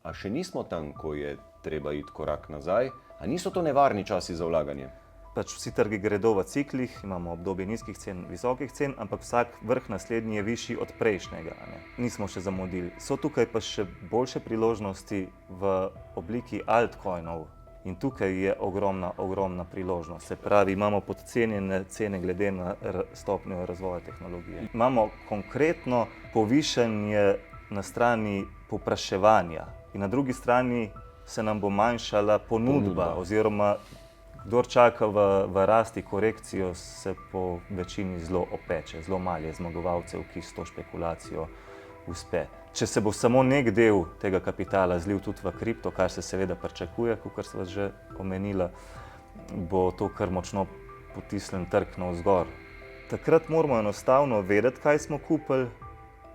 A še nismo tam, ko je treba iti korak nazaj? A niso to nevarni časi za vlaganje? Pač vsi trgi gredo v ciklih, imamo obdobje nizkih cen, visokih cen, ampak vsak vrh naslednji je višji od prejšnjega. Ne? Nismo še zamudili. So tukaj pa še boljše priložnosti v obliki altcoinov. In tukaj je ogromna priložnost. Se pravi, imamo podcenjene cene glede na stopnjo razvoja tehnologije. Imamo konkretno povišanje na strani povpraševanja in na drugi strani se nam bo manjšala ponudba. Oziroma kdor čaka v rasti korekcijo, se po večini zelo opeče, zelo malo je zmagovalcev, ki s to špekulacijo uspe. Če se bo samo nek del tega kapitala zlil tudi v kripto, kar se seveda pričakuje, kakor sva že omenila, bo to kar močno potisnjen trg navzgor. Takrat moramo enostavno vedeti, kaj smo kupili,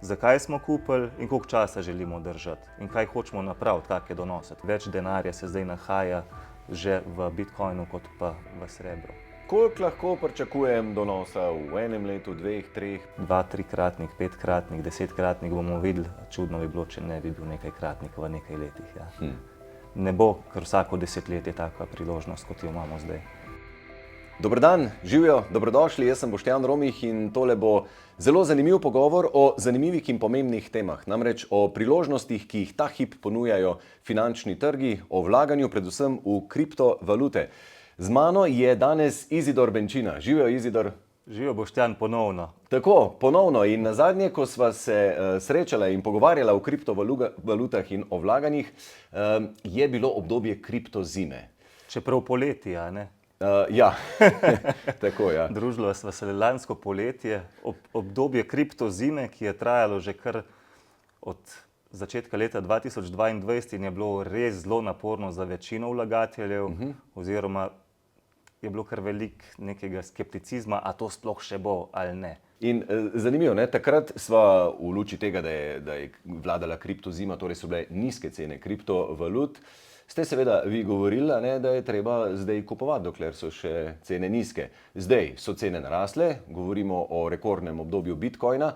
zakaj smo kupili in koliko časa želimo držati in kaj hočemo napraviti, kakšne donose. Več denarja se zdaj nahaja že v bitcoinu kot pa v srebru. Koliko lahko pričakujem donosa v enem letu, dveh, treh? 2-, 3-kratnik, 5-kratnik, 10-kratnik bomo videli. Čudno bi bilo, če ne bi bil nekajkratnik v nekaj letih. Ja. Ne bo, ker vsako desetletje taka priložnost, kot jo imamo zdaj. Dober dan, živijo, dobrodošli, jaz sem Boštjan Romih in tole bo zelo zanimiv pogovor o zanimivih in pomembnih temah. Namreč o priložnostih, ki jih ta hip ponujajo finančni trgi, o vlaganju predvsem v kriptovalute. Z mano je danes Izidor Benčina. Živijo, Izidor. Živijo, Boštjan, ponovno. Tako, ponovno. In nazadnje, ko sva se srečala in pogovarjala o kriptovalutah in o vlaganjih, je bilo obdobje kriptozime. Čeprav poleti, a ne? Ja, tako, ja. Družila sva se lansko poletje, obdobje kriptozime, ki je trajalo že kar od začetka leta 2022 in je bilo res zelo naporno za večino vlagateljev, oziroma je bilo kar veliko nekega skepticizma, a to sploh še bo ali ne. In zanimivo, ne? Takrat sva v luči tega, da je vladala kriptozima, torej so bile nizke cene kriptovalut, ste seveda vi govorili, ne, da je treba zdaj kupovati, dokler so še cene nizke. Zdaj so cene narasle, govorimo o rekordnem obdobju bitcoina.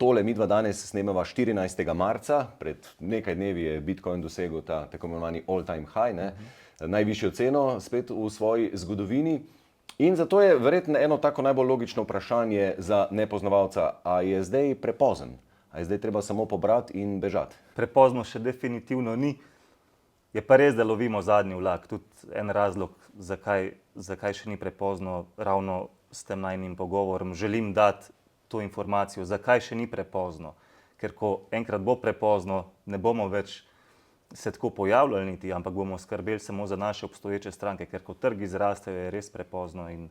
Tole midva danes snemava 14. marca, pred nekaj dnevi je bitcoin dosegel ta tako imenovani all-time high, ne? Najvišjo ceno spet v svoji zgodovini. In zato je verjetno eno tako najbolj logično vprašanje za nepoznavalca, a je zdaj prepozen? A je zdaj treba samo pobrati in bežati? Prepozno še definitivno ni. Je pa res, da lovimo zadnji vlak. Tudi en razlog, zakaj še ni prepozno, ravno s tem najnim pogovorom želim dati to informacijo, zakaj še ni prepozno. Ker ko enkrat bo prepozno, ne bomo več se tako pojavljali niti, ampak bomo skrbeli samo za naše obstoječe stranke, ker ko trgi zrastejo, je res prepozno in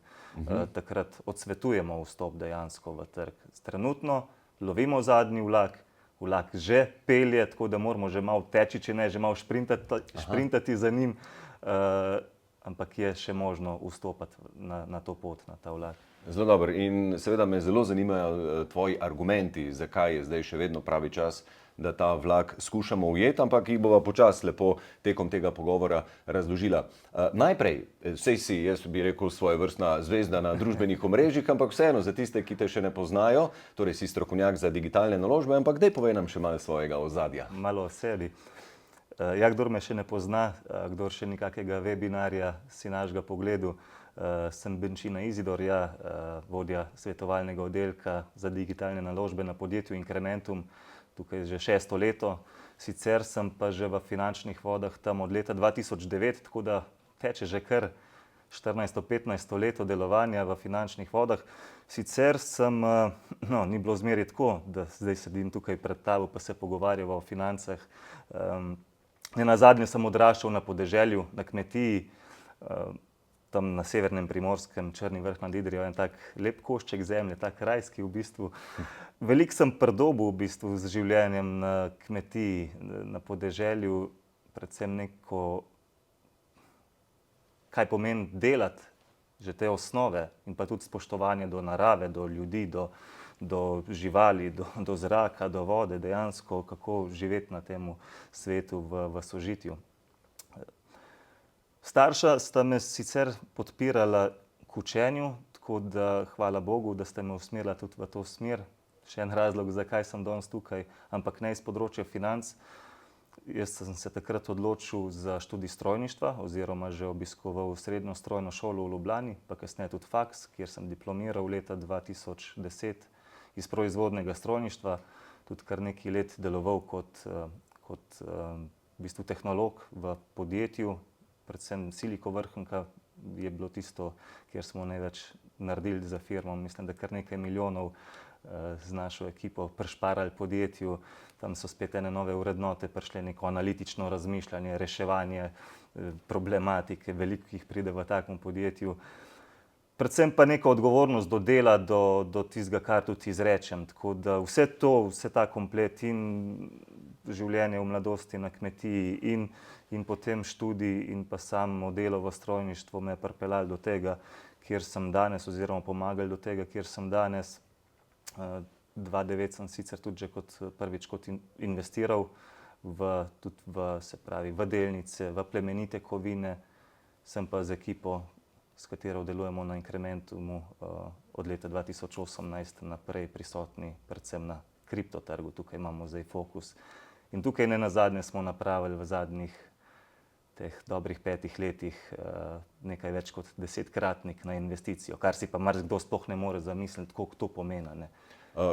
takrat odsvetujemo vstop dejansko v trg. Trenutno lovimo zadnji vlak, vlak že pelje, tako da moramo že malo teči, če ne, že malo šprintati za njim, ampak je še možno vstopati na to pot, na ta vlak. Zelo dobro in seveda me zelo zanimajo tvoji argumenti, zakaj je zdaj še vedno pravi čas, da ta vlak skušamo ujeti, ampak jih bova počasi lepo tekom tega pogovora razložila. Najprej, sej si, jaz bi rekel, svojevrstna zvezda na družbenih omrežjih, ampak vseeno za tiste, ki te še ne poznajo, torej si strokovnjak za digitalne naložbe, ampak daj povej nam še malo svojega ozadja. Malo o sebi. Ja, kdor me še ne pozna, kdor še nikakega webinarja si našega pogledu, sem Benčina Izidor, ja, vodja svetovalnega oddelka za digitalne naložbe na podjetju Incrementum, tukaj že 6. leto. Sicer sem pa že v finančnih vodah tam od leta 2009, tako da teče že kar 14-15 leto delovanja v finančnih vodah. Sicer sem, ni bilo zmeraj tako, da zdaj sedim tukaj pred tabo pa se pogovarjava o financah. Nenazadnje sem odraščal na podeželju, na kmetiji, tam na severnem Primorskem, Črni vrh nad Idrijo, en tak lep košček zemlje, tak rajski v bistvu. Veliko sem pridobil v bistvu z življenjem na kmetiji, na podeželju, predvsem neko, kaj pomeni delati, že te osnove in pa tudi spoštovanje do narave, do ljudi, do živali, do zraka, do vode, dejansko kako živeti na tem svetu v sožitju. Starša sta me sicer podpirala k učenju, tako da hvala Bogu, da ste me usmerila tudi v to smer. Še en razlog, zakaj sem danes tukaj, ampak ne iz področja financ. Jaz sem se takrat odločil za študij strojništva oziroma že obiskoval srednjo strojno šolo v Ljubljani, pa kasneje tudi faks, kjer sem diplomiral leta 2010 iz proizvodnega strojništva, tudi kar nekaj let deloval kot v bistvu tehnolog v podjetju, predvsem Siliko Vrhunka je bilo tisto, kjer smo največ naredili za firmo, mislim, da kar nekaj milijonov z našo ekipo prišparali podjetju, tam so spet ene nove vrednote prišle, neko analitično razmišljanje, reševanje problematike, veliko jih pride v takem podjetju. Predvsem pa neka odgovornost do dela, do tistega, kar tudi izrečem. Tako da vse to, vse ta komplet in življenje v mladosti na kmetiji in potem študij in pa samo delo v strojništvu me je pripeljalo do tega, kjer sem danes, oziroma pomagali do tega, kjer sem danes. 2009 sem sicer tudi že prvič investiral v delnice, v plemenite kovine, sem pa z ekipo, s katero delujemo na Incrementumu, od leta 2018 naprej prisotni predvsem na kriptotrgu. Tukaj imamo zdaj fokus. In tukaj nenazadnje smo napravili v zadnjih teh dobrih 5 letih nekaj več kot 10-kratnik na investicijo, kar si pa marsikdo sploh ne more zamisliti, koliko to pomeni, ne.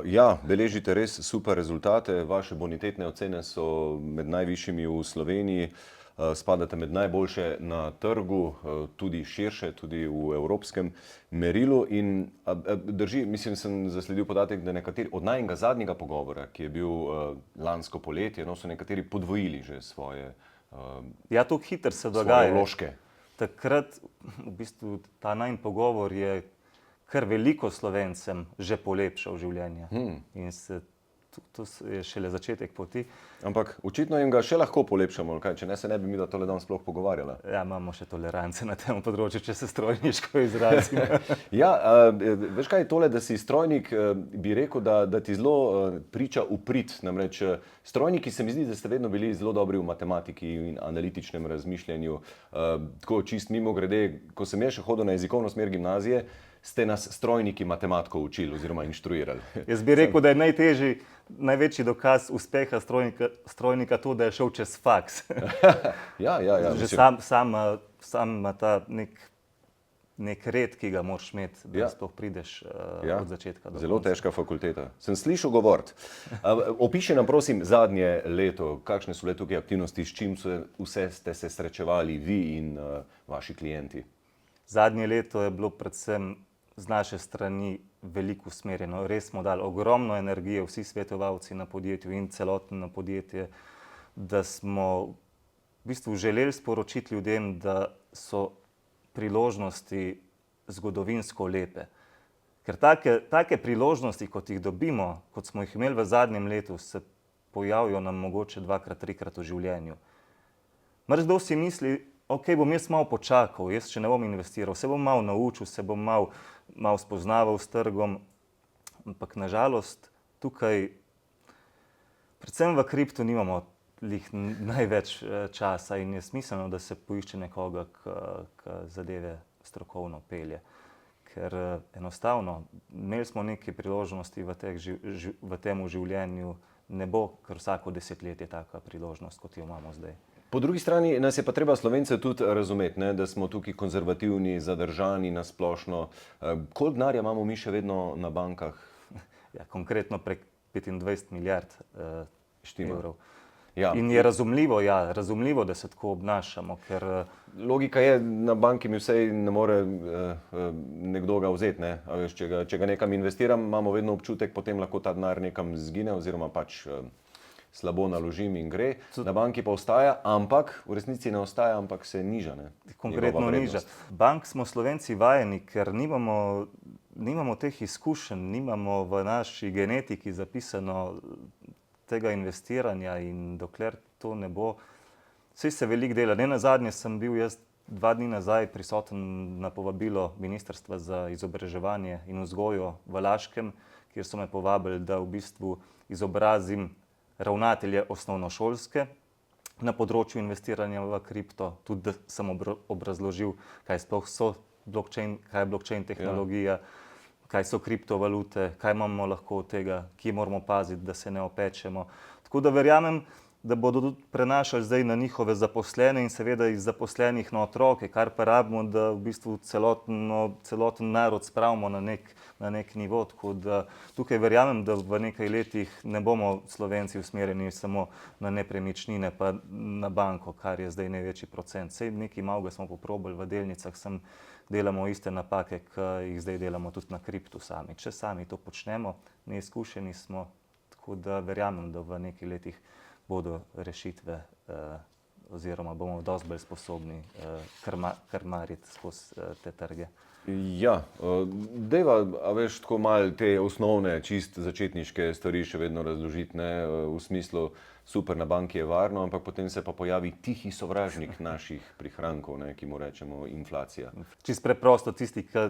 Ja, beležite res super rezultate, vaše bonitetne ocene so med najvišjimi v Sloveniji, spadate med najboljše na trgu, tudi širše, tudi v evropskem merilu. In drži, mislim, sem zasledil podatek, da nekateri od najnega zadnjega pogovora, ki je bil lansko poletje, so nekateri podvojili že svoje Ja, to hitro se dogaja. vložke. Takrat, v bistvu, ta najin pogovor je kar veliko Slovencem že polepšal življenje. In to je šele začetek poti. Ampak očitno jim ga še lahko polepšamo, kaj? Če ne, se ne bi mi da tole dan sploh pogovarjala. Ja, imamo še tolerance na tem področju, če se strojniško izrazimo. Ja, veš kaj, tole, da si strojnik, bi rekel, da ti zelo priča v prid. Namreč strojniki se mi zdi, da ste vedno bili zelo dobri v matematiki in analitičnem razmišljanju. Tako čist mimogrede, ko sem jaz še hodil na jezikovno smer gimnazije, ste nas strojniki matematiko učili oziroma inštruirali. Jaz bi rekel, da je največji dokaz uspeha strojnika to, da je šel čez faks. Ja. Že sam ima ta nek red, ki ga moraš imeti, da sploh prideš od začetka do konca. Zelo težka fakulteta. Sem slišal govoriti. Opiši nam prosim zadnje leto, kakšne so bile tukaj aktivnosti, s čim vse ste se srečevali vi in vaši klienti? Zadnje leto je bilo predvsem z naše strani veliko usmerjeno. Res smo dali ogromno energije, vsi svetovalci na podjetju in celotno podjetje, da smo v bistvu želeli sporočiti ljudem, da so priložnosti zgodovinsko lepe. Ker take priložnosti, kot jih dobimo, kot smo jih imeli v zadnjem letu, se pojavijo nam mogoče 2-krat, 3-krat v življenju. Marsikdo si misli, ok, bom jaz malo počakal, jaz še ne bom investiral, se bom malo naučil, se bom malo spoznaval s trgom, ampak nažalost tukaj, predvsem v kriptu, nimamo največ časa in je smiselno, da se poišče nekoga, ki zadeve strokovno pelje. Ker enostavno, imeli smo neke priložnosti v tem življenju, ne bo kar vsako desetletje taka priložnost, kot jo imamo zdaj. Po drugi strani nas je pa treba Slovence tudi razumeti, ne, da smo tukaj konzervativni, zadržani na splošno. Koliko denarja imamo mi še vedno na bankah? Ja, konkretno prek 25 milijard evrov. Ja. In je razumljivo, da se tako obnašamo, ker logika je, na banki mi vsej ne more nekdo ga vzeti, ne? A veš, če ga nekam investiram, imamo vedno občutek, potem lahko ta denar nekam zgine oziroma pač slabo naložim in gre. Na banki pa ostaja, ampak v resnici ne ostaja, ampak se niža, ne? Konkretno niža. Bank smo Slovenci vajeni, ker nimamo teh izkušenj, nimamo v naši genetiki zapisano tega investiranja in dokler to ne bo, saj se veliko dela. Nenazadnje sem bil jaz 2 dni nazaj prisoten na povabilo Ministrstva za izobraževanje in vzgojo v Laškem, kjer so me povabili, da v bistvu izobrazim ravnatelje osnovnošolske na področju investiranja v kripto, tudi da sem obrazložil, kaj sploh so blockchain, kaj je blockchain tehnologija, kaj so kriptovalute, kaj imamo lahko od tega, kje moramo paziti, da se ne opečemo. Tako da verjamem, da bodo tudi prenašali zdaj na njihove zaposlene in seveda iz zaposlenih na otroke, kar pa rabimo, da v bistvu celoten narod spravimo na nek nivo. Tako da tukaj verjamem, da v nekaj letih ne bomo Slovenci usmerjeni samo na nepremičnine pa na banko, kar je zdaj največji procent. Sej nekaj malega smo poprobali v delnicah, delamo iste napake, ki jih zdaj delamo tudi na kriptu sami. Če sami to počnemo, neizkušeni smo, tako da verjamem, da v nekaj letih bodo rešitve oziroma bomo dosti bolj sposobni krmariti skozi te trge. Ja, dejva, a veš, tako malo te osnovne, čist začetniške stvari še vedno razložiti, ne, v smislu super, na banki je varno, ampak potem se pa pojavi tihi sovražnik naših prihrankov, ne, ki mu rečemo inflacija. Čisto preprosto, tisti, ki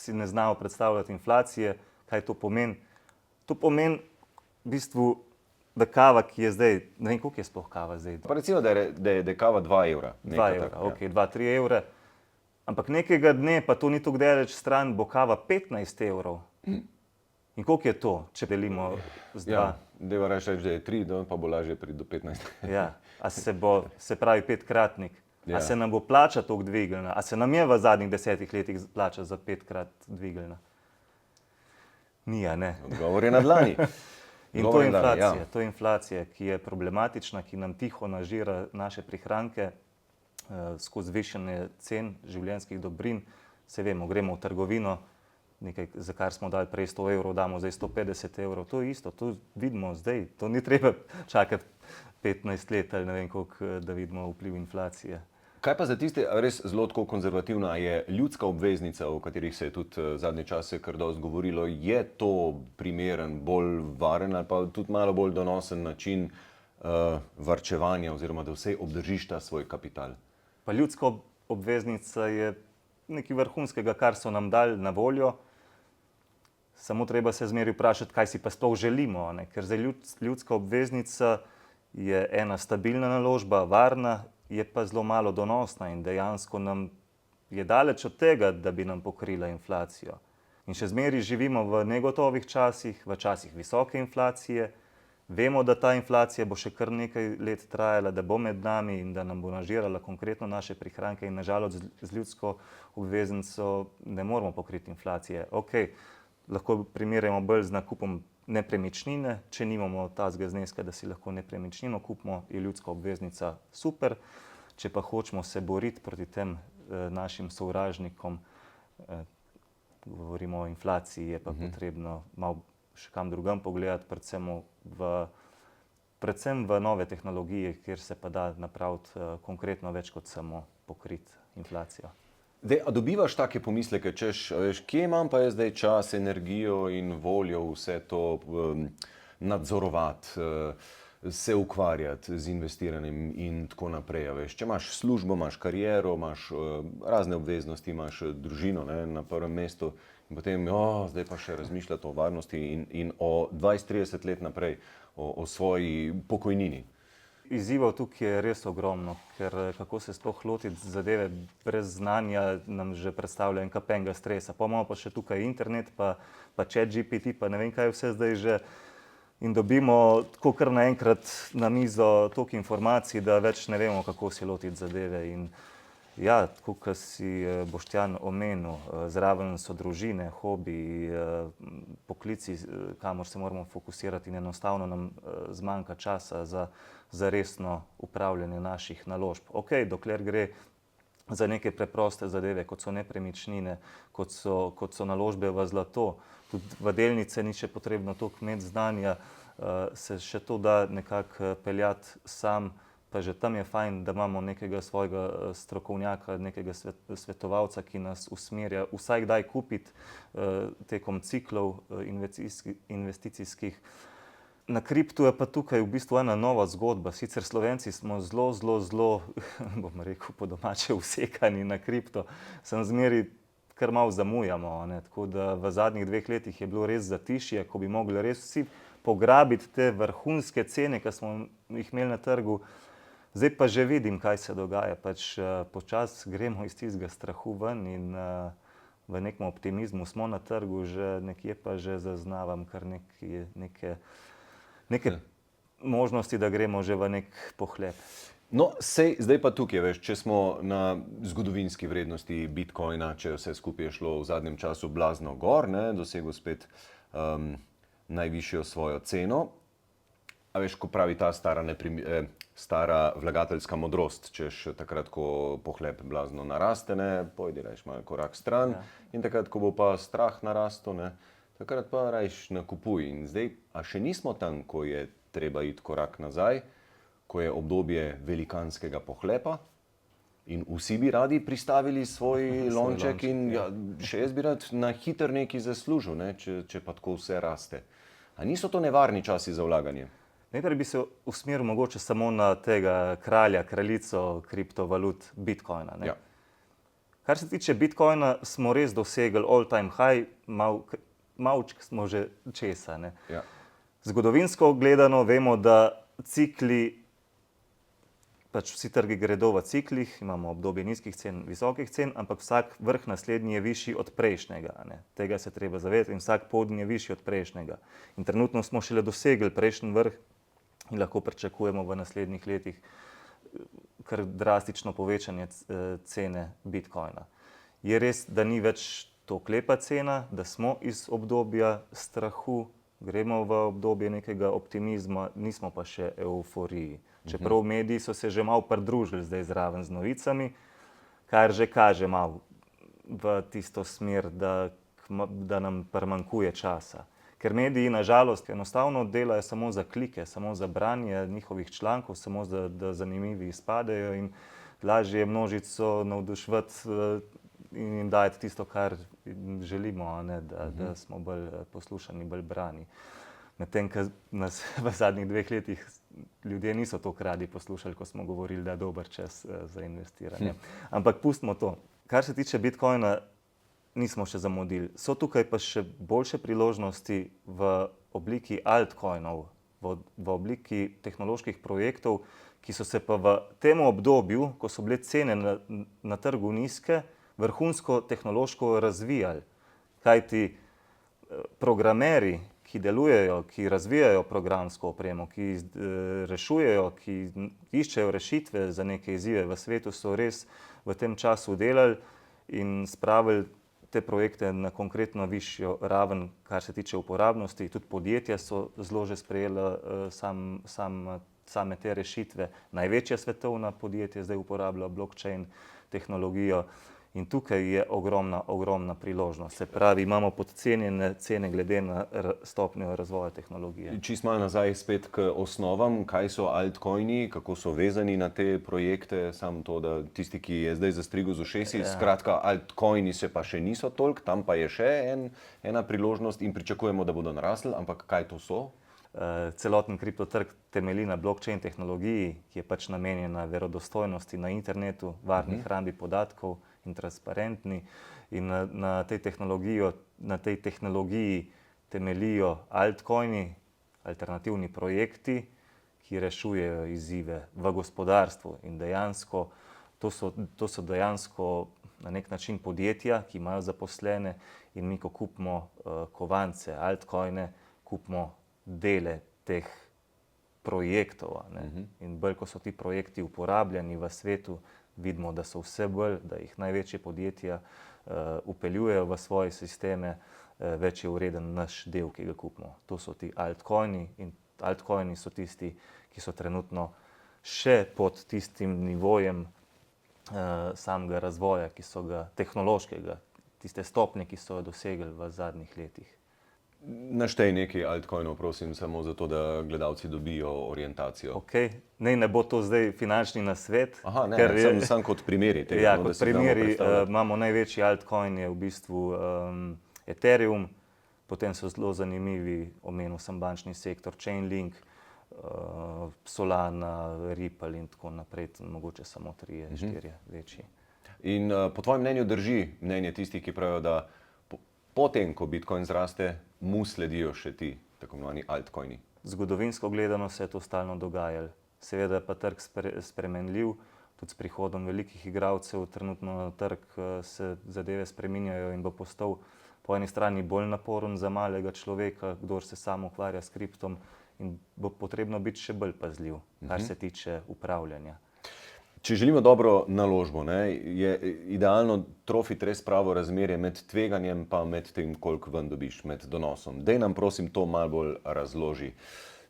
si ne znajo predstavljati inflacije, kaj to pomeni? To pomeni v bistvu, da kava, ki je zdaj, ne vem, koliko je sploh kava zdaj? Pa recimo, da je kava 2 evra. 2 evra, ok, 2-3 evre. Ampak nekega dne, pa to ni tako daleč stran, bo kava 15 evrov. In koliko je to, če delimo z 2? Ja, deva reči, da je 3, pa bo lažje priti do 15. Ja, a se pravi 5-kratnik. Ja. A se nam bo plača toliko dvignila? A se nam je v zadnjih 10 letih plača za 5-krat dvignila? Ni, a ne? Odgovor je na dlani. In to je inflacija, ki je problematična, ki nam tiho nažira naše prihranke skozi zvišanje cen življenjskih dobrin. Se vemo, gremo v trgovino, nekaj, za kar smo dali prej 100 evrov, damo zdaj 150 evrov. To je isto, to vidimo zdaj. To ni treba čakati 15 let ali ne vem koliko, da vidimo vpliv inflacije. Kaj pa za tiste res zelo tako konzervativna je ljudska obveznica, o katerih se je tudi zadnje čase kar dosti govorilo, je to primeren, bolj varen ali pa tudi malo bolj donosen način varčevanja oziroma da vse obdržiš ta svoj kapital? Pa ljudska obveznica je nekaj vrhunskega, kar so nam dali na voljo, samo treba se zmeraj vprašati, kaj si pa sploh želimo, ne? Ker za ljudska obveznica je ena stabilna naložba, varna, je pa zelo malo donosna in dejansko nam je daleč od tega, da bi nam pokrila inflacijo. In še zmeraj živimo v negotovih časih, v časih visoke inflacije. Vemo, da ta inflacija bo še kar nekaj let trajala, da bo med nami in da nam bo nažirala konkretno naše prihranke in nažalost z ljudsko obveznico ne moremo pokriti inflacije. Ok, lahko primerjamo bolj z nakupom nepremičnine, če nimamo tazga zneska, da si lahko nepremičnino kupimo, je ljudska obveznica super. Če pa hočemo se boriti proti tem našim sovražnikom, govorimo o inflaciji, je pa potrebno malo še kam drugam pogledati, predvsem v nove tehnologije, kjer se pa da napraviti konkretno več kot samo pokriti inflacijo. A dobivaš take pomisleke, češ, veš, kje imam pa jaz zdaj čas, energijo in voljo vse to nadzorovati, se ukvarjati z investiranjem in tako naprej. Veš, če imaš službo, imaš kariero, imaš razne obveznosti, imaš družino, ne, na prvem mestu in potem zdaj pa še razmišljati o varnosti in o 20-30 let naprej, o svoji pokojnini. Izzivov tukaj je res ogromno, ker kako se sploh lotiti zadeve brez znanja nam že predstavlja en kapenga stresa. Pa imamo pa še tukaj internet, pa ChatGPT, pa ne vem kaj vse zdaj že. In dobimo tako kar naenkrat na mizo toliko informacij, da več ne vemo, kako se lotiti zadeve. In ja, tako kot si Boštjan omenil, zraven so družine, hobiji, poklici, kamor se moramo fokusirati in enostavno nam zmanjka časa za resno upravljanje naših naložb. Ok, dokler gre za neke preproste zadeve, kot so nepremičnine, kot so naložbe v zlato, tudi v delnice ni še potrebno toliko imeti znanja, se še to da nekako peljati sam, pa že tam je fajn, da imamo nekega svojega strokovnjaka, nekega svetovalca, ki nas usmerja vsaj kdaj kupiti tekom ciklov investicijskih. Na kriptu je pa tukaj v bistvu ena nova zgodba. Sicer Slovenci smo zelo, bom rekel po domače, usekani na kripto, sem zmeri kar malo zamujamo, ne? Tako da v zadnjih 2 letih je bilo res zatišje, ko bi mogli res vsi pograbiti te vrhunske cene, ki smo jih imeli na trgu. Zdaj pa že vidim, kaj se dogaja. Pač počasi gremo iz tistega strahu ven in v nekem optimizmu smo na trgu, že nekje pa že zaznavam kar neke možnosti, da gremo že v nek pohlep. No, zdaj pa tukaj, veš, če smo na zgodovinski vrednosti Bitcoina, če vse skupaj je šlo v zadnjem času blazno gor, ne, dosegel spet najvišjo svojo ceno. A veš, ko pravi ta stara vlagateljska modrost, češ takrat, ko pohlep blazno naraste, ne, pojdi rajš malo korak stran, in takrat, ko bo pa strah narastel, ne, takrat pa rajš nakupuj. In zdaj, a še nismo tam, ko je treba iti korak nazaj, ko je obdobje velikanskega pohlepa in vsi bi radi pristavili svoj lonček in še jaz bi rad na hiter nekaj zaslužil, ne, če pa tako vse raste. A niso to nevarni časi za vlaganje? Najprej bi se usmeril mogoče samo na tega kraljico kriptovalut Bitcoina. Ne? Ja. Kar se tiče Bitcoina, smo res dosegli all-time high, malček smo že česa. Ne? Ja. Zgodovinsko gledano vemo, da cikli, pač vsi trgi gredo v ciklih, imamo obdobje nizkih cen, visokih cen, ampak vsak vrh naslednji je višji od prejšnjega. Ne? Tega se treba zavedati in vsak podnji je višji od prejšnjega. In trenutno smo šele dosegli prejšnji vrh in lahko pričakujemo v naslednjih letih kar drastično povečanje cene Bitcoina. Je res, da ni več to klepa cena, da smo iz obdobja strahu, gremo v obdobje nekega optimizma, nismo pa še euforiji. Čeprav mediji so se že malo pridružili zdaj zraven z novicami, kar že kaže malo v tisto smer, da nam primanjkuje časa. Ker mediji nažalost enostavno delajo samo za klike, samo za branje njihovih člankov, samo da zanimivi izpadejo in lažje je množico navduševati in jim dajati tisto, kar želimo, a ne, da smo bolj poslušani, bolj brani. Medtem, ko nas v zadnjih 2 letih ljudje niso toliko radi poslušali, ko smo govorili, da je dober čas za investiranje. Ampak pustimo to. Kar se tiče Bitcoina, nismo še zamudili. So tukaj pa še boljše priložnosti v obliki altcoinov, v obliki tehnoloških projektov, ki so se pa v tem obdobju, ko so bile cene na trgu nizke, vrhunsko tehnološko razvijali. Kajti programerji, ki delujejo, ki razvijajo programsko opremo, ki rešujejo, ki iščejo rešitve za neke izzive v svetu, so res v tem času delali in spravili te projekte na konkretno višjo raven, kar se tiče uporabnosti. Tudi podjetja so zelo že sprejela same te rešitve. Največja svetovna podjetja zdaj uporablja blockchain tehnologijo. In tukaj je ogromna priložnost. Se pravi, imamo podcenjene cene glede na stopnjo razvoja tehnologije. Čisto malo nazaj spet k osnovam, kaj so altcoini, kako so vezani na te projekte, samo to, da tisti, ki je zdaj zastrigel z ušesi, skratka, altcoini se pa še niso toliko, tam pa je še ena priložnost in pričakujemo, da bodo narasli, ampak kaj to so? Celoten kriptotrg temelji na blockchain tehnologiji, ki je pač namenjena verodostojnosti na internetu, varni hrambi podatkov in transparentni. In na tej tehnologiji temeljijo altcoini, alternativni projekti, ki rešujejo izzive v gospodarstvu. In dejansko, to so dejansko na nek način podjetja, ki imajo zaposlene in mi, ko kupimo kovance, altcoine, kupimo dele teh projektov. In bolj, ko so ti projekti uporabljani v svetu, vidimo, da so vse bolj, da jih največje podjetja upeljujejo v svoje sisteme, več je vreden naš del, ki ga kupimo. To so ti altcoini in altcoini so tisti, ki so trenutno še pod tistim nivojem samega razvoja, ki so ga tehnološkega, tiste stopnje, ki so jo dosegli v zadnjih letih. Naštej nekaj altcoinov, prosim, samo zato, da gledalci dobijo orientacijo. Naj ne bo to zdaj finančni nasvet. Aha, ne, sam kot primeri tega. Ja, kot primeri imamo največji altcoin je v bistvu Ethereum, potem so zelo zanimivi, omenil sem bančni sektor, Chainlink, Solana, Ripple in tako naprej, mogoče samo 3-4 večji. In po tvojem mnenju drži mnenje tistih, ki pravijo, da potem, ko Bitcoin zraste, mu sledijo še ti tako imenovani altcoini? Zgodovinsko gledano se je to stalno dogajalo. Seveda je pa trg spremenljiv, tudi s prihodom velikih igralcev trenutno na trg se zadeve spreminjajo in bo postal po eni strani bolj naporen za malega človeka, kdor se sam ukvarja s kriptom, in bo potrebno biti še bolj pazljiv, kar se tiče upravljanja. Če želimo dobro naložbo, ne, je idealno trofiti res pravo razmerje med tveganjem pa med tem, koliko ven dobiš, med donosom. Dej nam prosim to malo bolj razloži,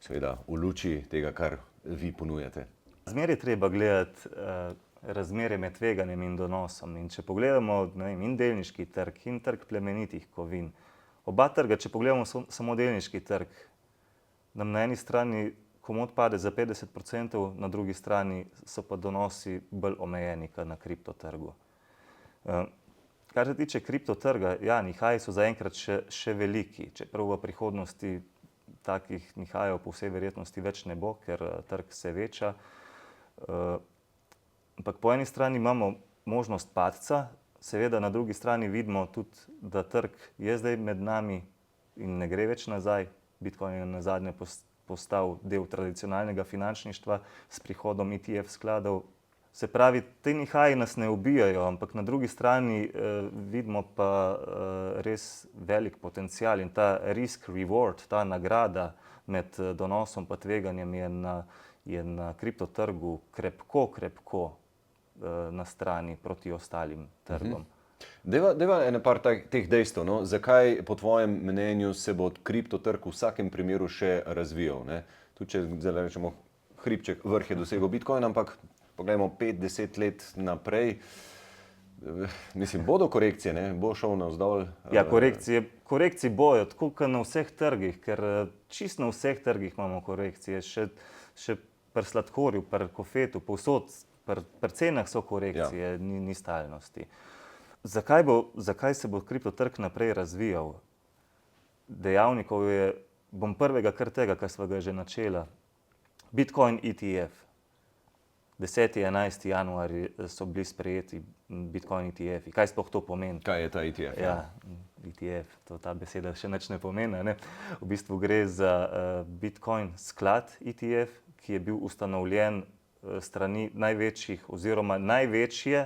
seveda v luči tega, kar vi ponujate. Zmeraj treba gledati razmerje med tveganjem in donosom. In če pogledamo, ne vem, in delniški trg in trg plemenitih kovin, oba trga, če pogledamo samo delniški trg, nam na eni strani komot pade za 50%, na drugi strani so pa donosi bolj omejeni kot na kriptotrgu. Kar se tiče kriptotrga, ja, nihaji so zaenkrat še veliki, čeprav v prihodnosti takih nihajev po vsej verjetnosti več ne bo, ker trg se veča. Ampak po eni strani imamo možnost padca, seveda na drugi strani vidimo tudi, da trg je zdaj med nami in ne gre več nazaj. Bitcoin je nazadnje postal del tradicionalnega finančništva s prihodom ETF skladov. Se pravi, te nihaji nas ne ubijajo, ampak na drugi strani vidimo pa res velik potencial in ta risk reward, ta nagrada med donosom pa tveganjem je na kriptotrgu krepko na strani proti ostalim trgom. Deva ene par teh dejstev, no? Zakaj po tvojem mnenju se bo kriptotrg v vsakem primeru še razvijal, ne? Tudi če zdaj rečemo hribček vrh je dosegel Bitcoin, ampak poglejmo 5-10 let naprej, mislim, bodo korekcije, ne? Bo šel navzdol? Ja, korekcije bojo, tako kot na vseh trgih, ker čisto na vseh trgih imamo korekcije, še pri sladkorju, pri kofetu, povsod, pri cenah so korekcije, ni stalnosti. Zakaj se bo kriptotrg naprej razvijal? Dejavnikov je, bom prvega kar tega, kar sva ga že načela. Bitcoin ETF. 10. 11. januar so bili sprejeti Bitcoin ETF-i. Kaj sploh to pomeni? Kaj je ta ETF? Ja, ETF, ta beseda še nič ne pomeni, ne? V bistvu gre za Bitcoin sklad ETF, ki je bil ustanovljen strani največjih oziroma največje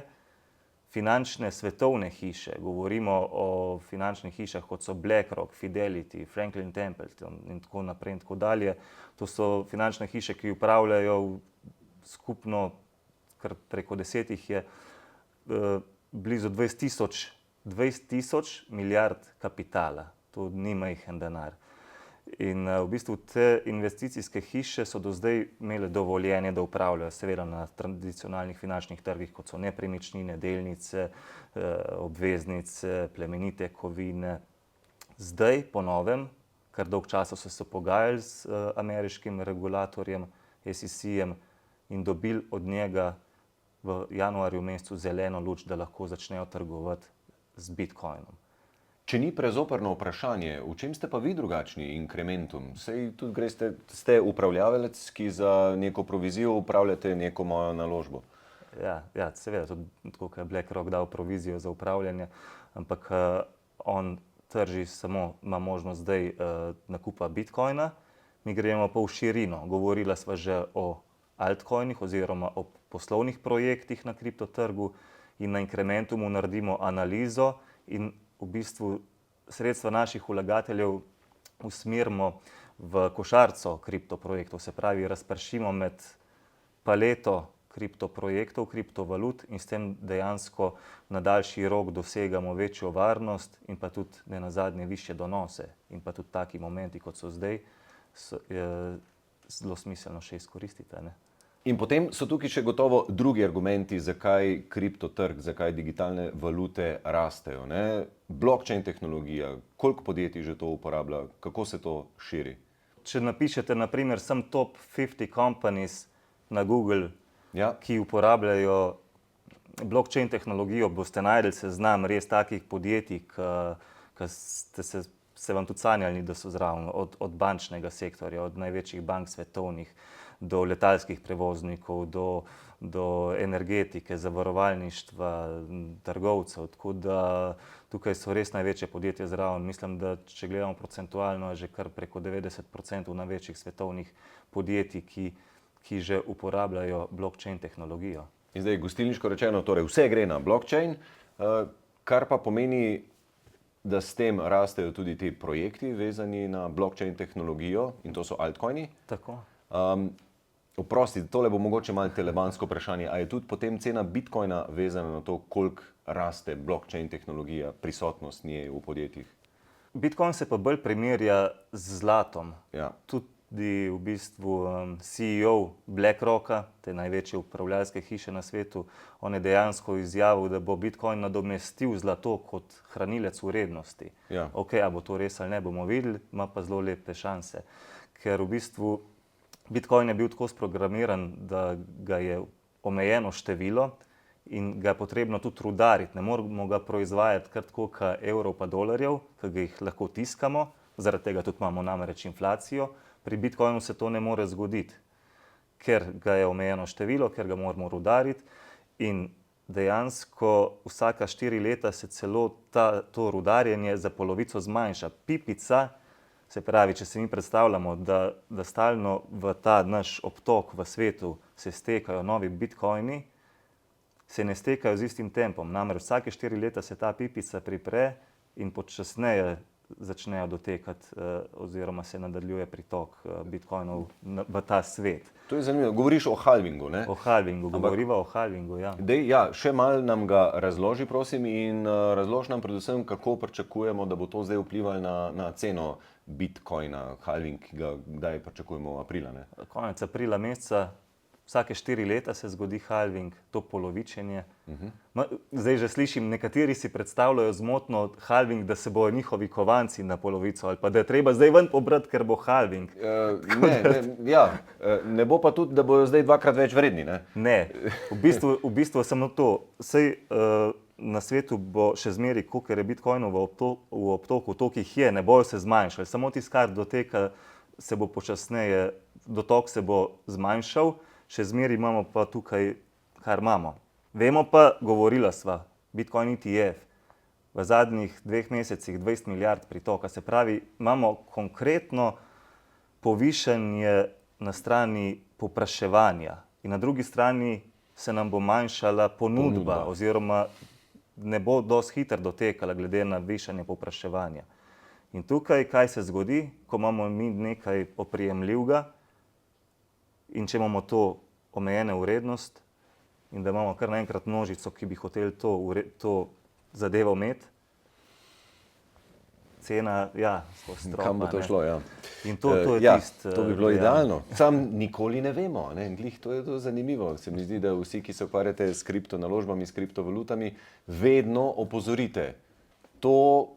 finančne svetovne hiše. Govorimo o finančnih hišah, kot so BlackRock, Fidelity, Franklin Templeton in tako naprej in tako dalje. To so finančne hiše, ki upravljajo skupno, kar preko 10 je, blizu 20 tisoč milijard kapitala. To ni majhen denar. In v bistvu te investicijske hiše so do zdaj imele dovoljenje, da upravljajo seveda na tradicionalnih finančnih trgih, kot so nepremičnine, delnice, obveznice, plemenite kovine. Zdaj, po novem, kar dolg časa so se pogajali z ameriškim regulatorjem, SEC-jem, in dobili od njega v januarju mesecu zeleno luč, da lahko začnejo trgovati z Bitcoinom. Če ni prezoprno vprašanje, v čem ste pa vi drugačni Incrementum? Sej tudi ste upravljavec, ki za neko provizijo upravljate neko mojo naložbo. Ja, seveda, tudi tako, kot je BlackRock dal provizijo za upravljanje, ampak on trži samo, ima možnost zdaj nakupa Bitcoina, mi gremo pa v širino. Govorila sva že o altcoinih oziroma o poslovnih projektih na kriptotrgu in na Incrementumu naredimo analizo in v bistvu sredstva naših vlagateljev usmerimo v košarico kriptoprojektov, se pravi, razpršimo med paleto kriptoprojektov, kriptovalut in s tem dejansko na daljši rok dosegamo večjo varnost in pa tudi nenazadnje višje donose. In pa tudi taki momenti, kot so zdaj, je zelo smiselno še izkoristiti, ne? In potem so tukaj še gotovo drugi argumenti, zakaj kriptotrg, zakaj digitalne valute rastejo, ne? Blockchain tehnologija, koliko podjetij že to uporablja, kako se to širi? Če napišete na primer sem top 50 companies na Google, ki uporabljajo blockchain tehnologijo, boste najdli seznam res takih podjetij, ki ste se vam tudi sanjali, da so zraven, od bančnega sektorja, od največjih bank svetovnih, do letalskih prevoznikov, do energetike, zavarovalništva, trgovcev. Tako da tukaj so res največje podjetja zraven. Mislim, da če gledamo procentualno, je že kar preko 90% največjih svetovnih podjetij, ki že uporabljajo blockchain tehnologijo. In zdaj, gostilniško rečeno, torej vse gre na blockchain, kar pa pomeni da s tem rastejo tudi ti projekti vezani na blockchain tehnologijo in to so altcoini. Tako. Oprosti, tole bo mogoče malo telebansko vprašanje. A je tudi potem cena bitcoina vezana na to, koliko raste blockchain tehnologija, prisotnost nje v podjetjih? Bitcoin se pa bolj primerja z zlatom. Ja. Tudi v bistvu CEO BlackRocka, te največje upravljalske hiše na svetu, on je dejansko izjavil, da bo Bitcoin nadomestil zlato kot hranilec vrednosti. Ja. Ok, a bo to res ali ne, bomo videli, ima pa zelo lepe šanse. Ker v bistvu Bitcoin je bil tako sprogramiran, da ga je omejeno število in ga je potrebno tudi rudariti. Ne moramo ga proizvajati kar tako kot evrov pa dolarjev, ki ga jih lahko tiskamo, zaradi tega tudi imamo namreč inflacijo. Pri Bitcoinu se to ne more zgoditi, ker ga je omejeno število, ker ga moramo rudariti in dejansko vsaka 4 leta se celo to rudarjenje za polovico zmanjša. Pipica, se pravi, če se mi predstavljamo, da stalno v ta naš obtok v svetu se stekajo novi bitcoini, se ne stekajo z istim tempom. Namreč vsake 4 leta se ta pipica pripre in počasneje začnejo dotekati oziroma se nadaljuje pritok bitcoinov v ta svet. To je zanimivo. Govoriš o halvingu, ne? O halvingu, govoriva o halvingu, ja. Dej, ja, še malo nam ga razloži, prosim, in razloži nam predvsem, kako pričakujemo, da bo to zdaj vplivalo na ceno bitcoina, halving, ki ga kdaj pričakujemo aprila, ne? Konec aprila meseca, vsake 4 leta se zgodi halving, to polovičenje. Zdaj že slišim, nekateri si predstavljajo zmotno halving, da se bojo njihovi kovanci na polovico ali pa da je treba zdaj ven pobrati, ker bo halving. Ne bo pa tudi, da bojo zdaj 2-krat več vredni, ne? Ne, v bistvu samo to. Sej na svetu bo še zmeri, koliko je bitcoinov v obtoku, toliko jih je, ne bojo se zmanjšali. Samo tisti, kar doteka, se bo počasneje, dotok se bo zmanjšal, še zmeri imamo pa tukaj, kar imamo. Vemo pa, govorila sva, Bitcoin ETF, v zadnjih 2 mesecih 20 milijard pritoka, se pravi, imamo konkretno povišanje na strani povpraševanja in na drugi strani se nam bo manjšala ponudba. Oziroma ne bo dosti hitro dotekala glede na višanje povpraševanja. In tukaj, kaj se zgodi, ko imamo mi nekaj oprijemljivega, in če imamo to omejene vrednost in da imamo kar naenkrat množico, ki bi hoteli to zadevo imeti, cena, ja, skozi stropa. Kam bo to šlo, ja. In to je tisto. To bi bilo idealno. Sam nikoli ne vemo, ne? Glih, to je to zanimivo. Se mi zdi, da vsi, ki se ukvarjate s kriptonaložbami, s kriptovalutami, vedno opozorite. To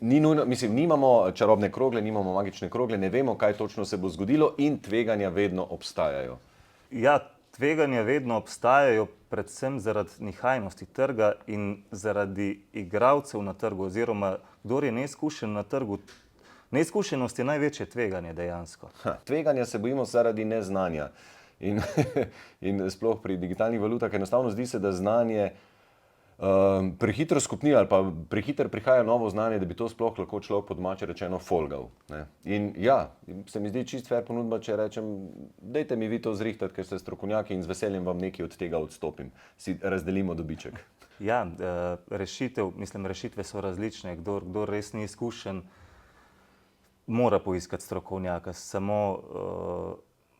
ni nujno, mislim, nimamo čarobne krogle, nimamo magične krogle, ne vemo, kaj točno se bo zgodilo in tveganja vedno obstajajo. Ja, tveganja vedno obstajajo, predvsem zaradi nihajnosti trga in zaradi igralcev na trgu, oziroma kdor je neizkušen na trgu. Neizkušenost je največje tveganje dejansko. Tveganja se bojimo zaradi neznanja. In sploh pri digitalnih valutah enostavno zdi se, da znanje prehitro skopni ali pa prehitro prihaja novo znanje, da bi to sploh lahko človek po domače rečeno folgal. Ne? In ja, se mi zdi čist fair ponudba, če rečem, dajte mi vi to zrihtati, ker ste strokovnjaki in z veseljem vam nekaj od tega odstopim. Si razdelimo dobiček. Ja, rešitve so različne. Kdor res ni izkušen, mora poiskati strokovnjaka, samo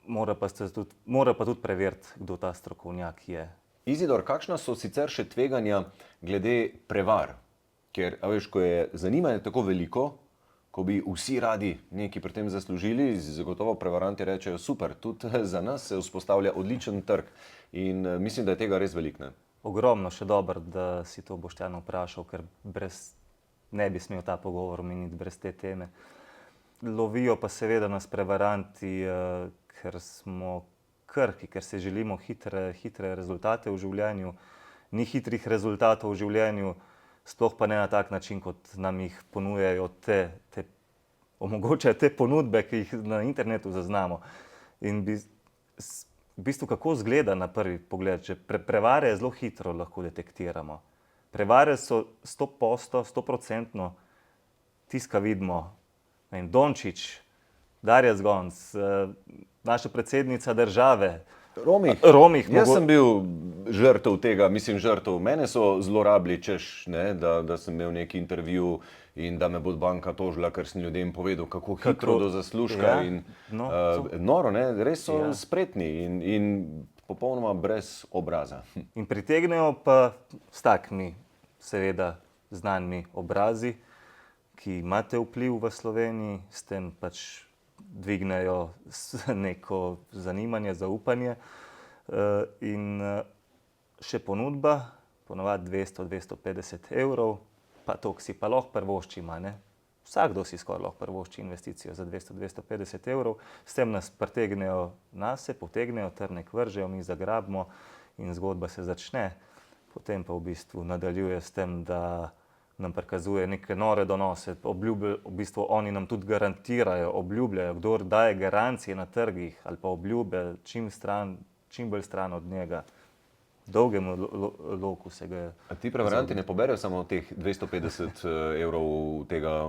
mora pa tudi preveriti, kdo ta strokovnjak je. Izidor, kakšna so sicer še tveganja glede prevar? Ker, a veš, ko je zanimanje tako veliko, ko bi vsi radi nekaj pri tem zaslužili, zagotovo prevaranti rečejo, super, tudi za nas se vzpostavlja odličen trg in mislim, da je tega res veliko, ne? Ogromno, še dobro, da si to Boštjan vprašal, ker ne bi smel ta pogovor omeniti brez te teme. Lovijo pa seveda nas prevaranti, ker smo krhki, ker se želimo hitre rezultate v življenju. Ni hitrih rezultatov v življenju, sploh pa ne na tak način, kot nam jih ponujajo omogočajo te ponudbe, ki jih na internetu zaznamo. In v bistvu kako izgleda na prvi pogled, že prevare zelo hitro lahko detektiramo. Prevare so 100%, tiska vidimo, Dončić, Darja Zgonc, naša predsednica države, Romih. Jaz sem bil žrtev tega, mislim žrtev. Mene so zlorabili, češ, ne, da sem imel neki intervju in da me bo banka tožila, ker sem ljudem povedal, kako hitro do zaslužka. Ja, Noro, ne, res so spretni in popolnoma brez obraza. In pritegnejo pa s takimi, seveda, znanimi obrazi, ki imate vpliv v Sloveniji, s tem pač dvignejo neko zanimanje, zaupanje. In še ponudba, ponavadi 200-250 evrov, pa to si pa lahko privoščima, ne? Vsakdo si skoraj lahko privošči investicijo za 200-250 evrov, s tem nas pritegnejo nase, potegnejo, trnek vržejo, mi zagrabimo in zgodba se začne. Potem pa v bistvu nadaljuje s tem, da nam prikazuje neke nore donose, v bistvu oni nam tudi garantirajo, obljubljajo, kdor daje garancije na trgih ali pa obljube čim bolj stran od njega. Dolgemu loku se ga je. A ti prevaranti ne poberejo samo teh 250 evrov tega